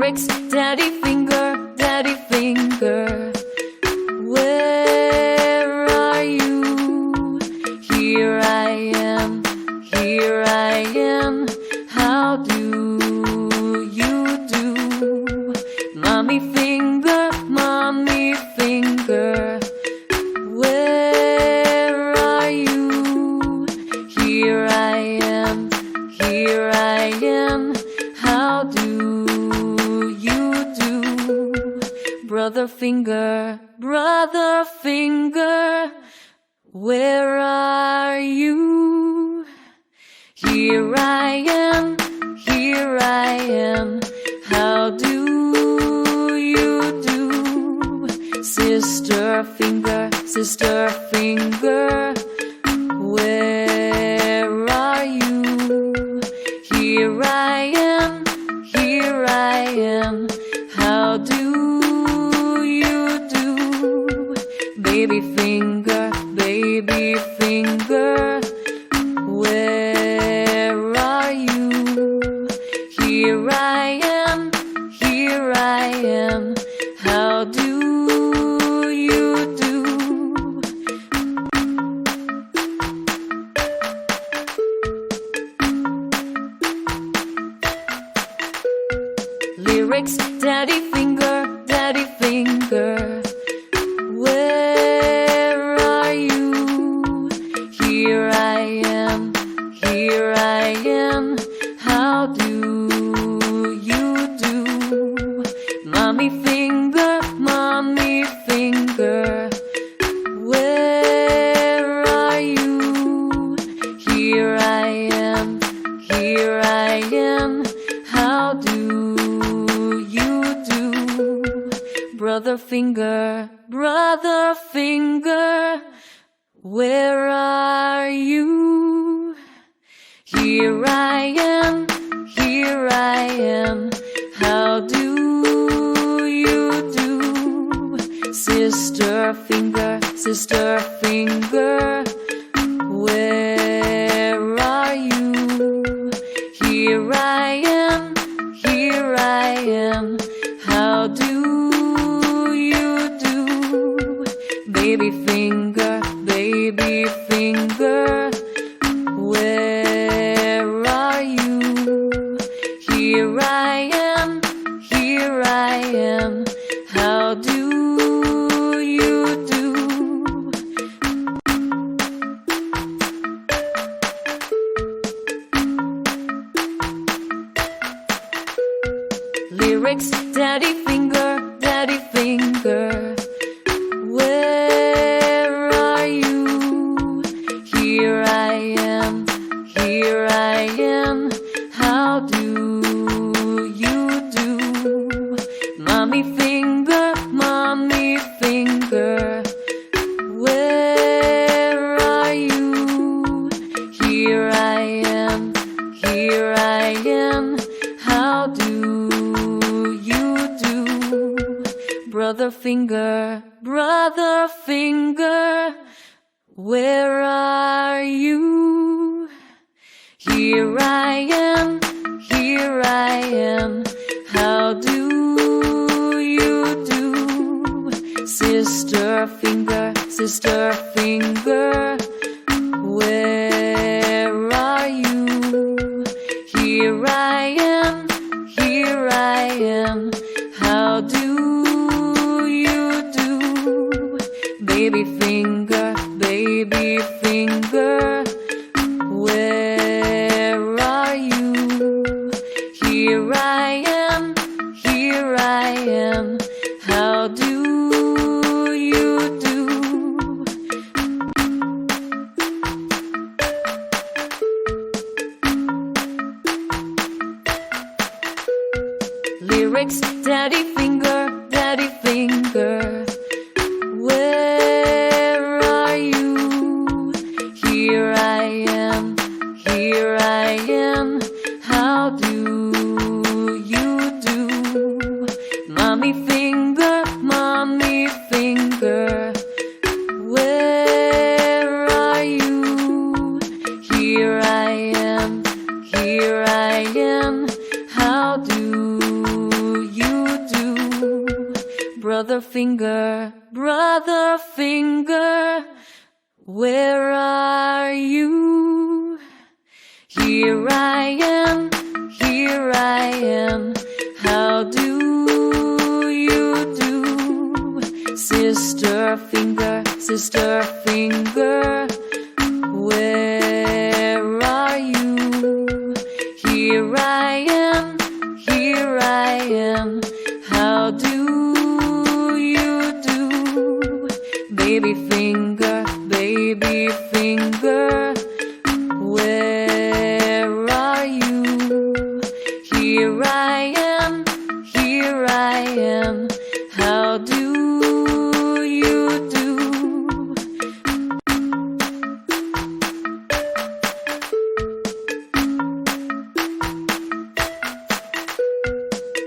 lyrics, daddy finger, where are you? Here I am, how do you do? Mommy finger, where are you? Here I am, how do you do? Brother finger, where are you? Here I am, how do you do? Sister finger, where are you? Here I am, how do you do? Baby finger, where are you? Here I am, how do you do? Lyrics, daddy finger, where are you? Here I am, how do you do? Mommy finger, where are you? Here I am, how do you do? Brother finger, where are you? Here I am, how do you do? Sister finger, where are you? Here I am, how do you do? Baby finger, where are you? Here I am, how do you do? Lyrics, daddy finger, where are you? Here I am, how do you do? Mommy finger, where are you? Here I am, how do you do? Brother finger, where are you? Here I am, how do you do? Sister finger, where are you? Here I am, how do you do? Baby finger, where are you? Here I am, how do you do? Lyrics, daddy finger, where are you? Here I am, how do you do? Mommy finger, where are you? Here I am, how do you finger, brother finger, where are you? Here I am, how do you do? Sister finger, where are you? Here I am, how do you do? Baby finger, where are you? Here I am, how do you do?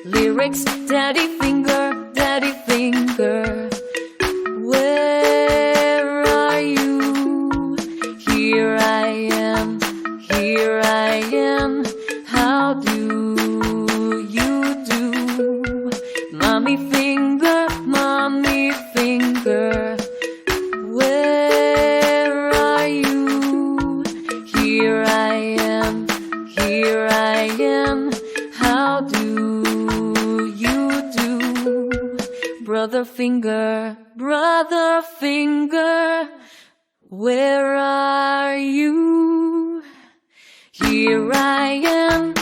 Lyrics, daddy finger, where are you? Here I am, how do you do? Mommy finger, where are you? Here I am, how do you do? Brother finger, where are you? Here I am,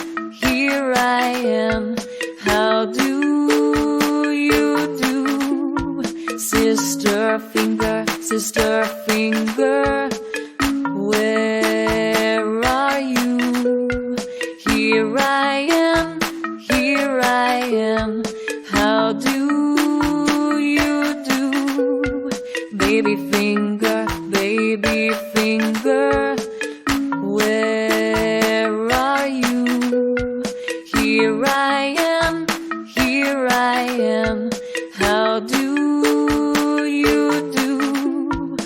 how do you do? Sister finger, where are you? Here I am, how do you do? Baby finger, where are you? Here I am, how do you do?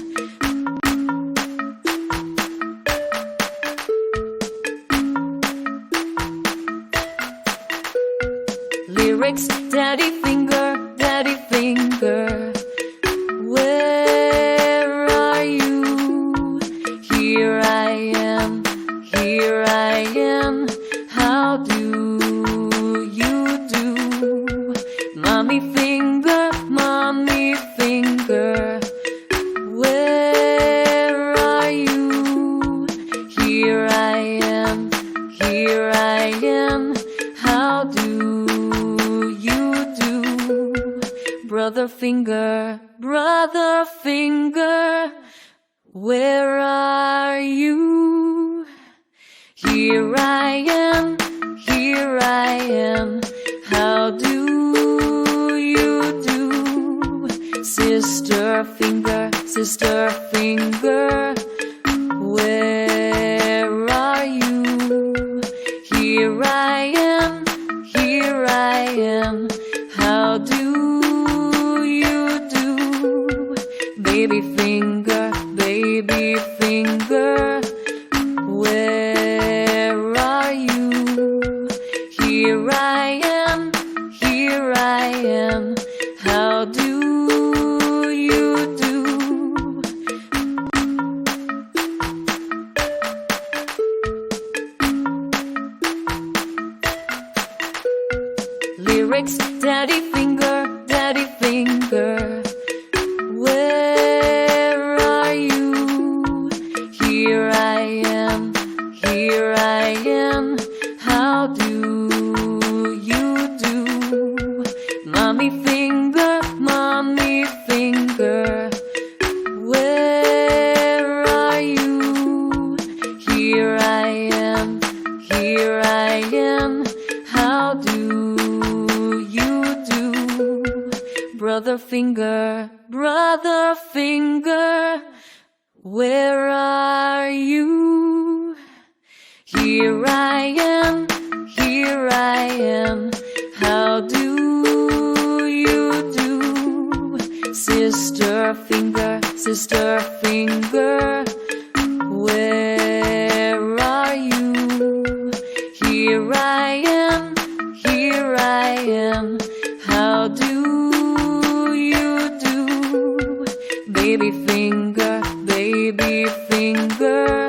Lyrics, daddy finger, where are you? Here I am, how do you do? Mommy finger, where are you? Here I am, how do you do? Brother finger, where are you? Here I am, how do you do? Sister finger, where are you? Here I am, how do you do? Baby finger, where are you? Here I am, how do you do? Lyrics, daddy finger, where are you? Here I am, how do you do? Mommy finger, where are you? Here I am, how do you do? Brother finger, where are you? Here I am, how do you do? Sister finger, where are you? Here I am, how do you baby finger, baby finger.